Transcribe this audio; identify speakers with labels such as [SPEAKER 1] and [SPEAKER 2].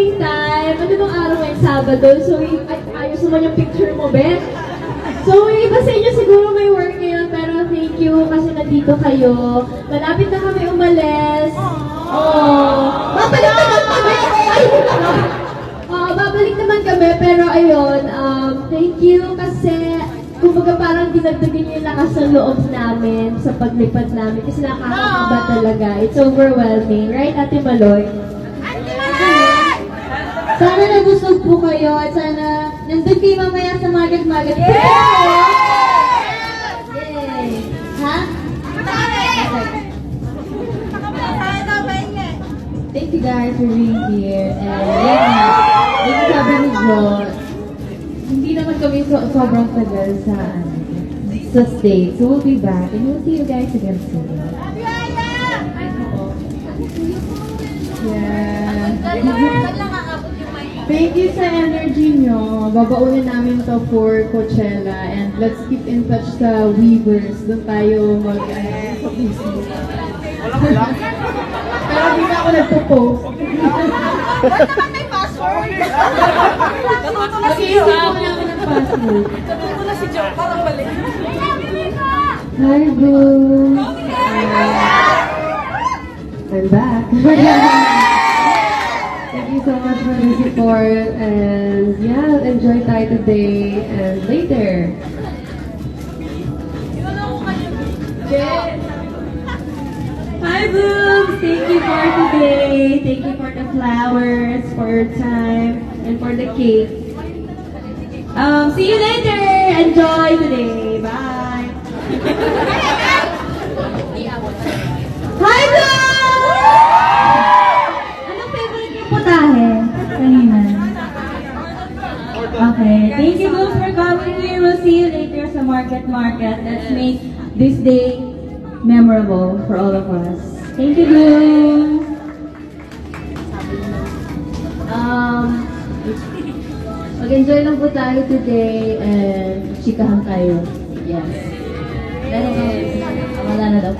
[SPEAKER 1] bonding time. Ano bang araw ngayong Sabado? So, ayos naman yung picture mo, Beth. So, yung iba sa inyo siguro may work ngayon, pero thank you kasi nandito kayo. Malapit na kami umalis. Babalik naman kami! Babalik naman kami, pero ayun, thank you kasi kumbaga parang dinagdagan yung lakas ng loob namin sa paglipad namin kasi nakakakaba talaga. It's overwhelming. Right, Ate Maloy? Sana nabusog po kayo at sana nandun kayo mamaya sa Magat-Magat. Yay! Ha? Thank you guys for being here. And yeah, sabi ni Jo, hindi naman kami sobrang tagal sa States. So we'll be back and we'll see you guys again soon. Yeah. Thank you sa energy nyo. Babaunin namin to for Coachella and let's keep in touch sa Weavers. Doon tayo mag-business. Pero hindi na ako nagpo-post.
[SPEAKER 2] Ba't naman may password? Natuto na si
[SPEAKER 1] Mag-iisip
[SPEAKER 2] Jo.
[SPEAKER 1] ko na ako ng password.
[SPEAKER 2] Natuto na si Jo. Parang balik.
[SPEAKER 1] Hi, Boo! I'm back. Thank you so much for the support and yeah, enjoy tayo today and later. Hi, Boobs! Thank you for today. Thank you for the flowers, for your time, and for the cake. See you later! Enjoy today! Bye! Hi, Boobs! Anong favorite yung putahe? Kanina. Okay. Thank you, Boobs, for coming here. We'll see you later sa Market. Let's make this day memorable for all of us. Thank you, Bloom. Mag-enjoy lang po tayo today and chikahan tayo. Yes. Pero wala na daw.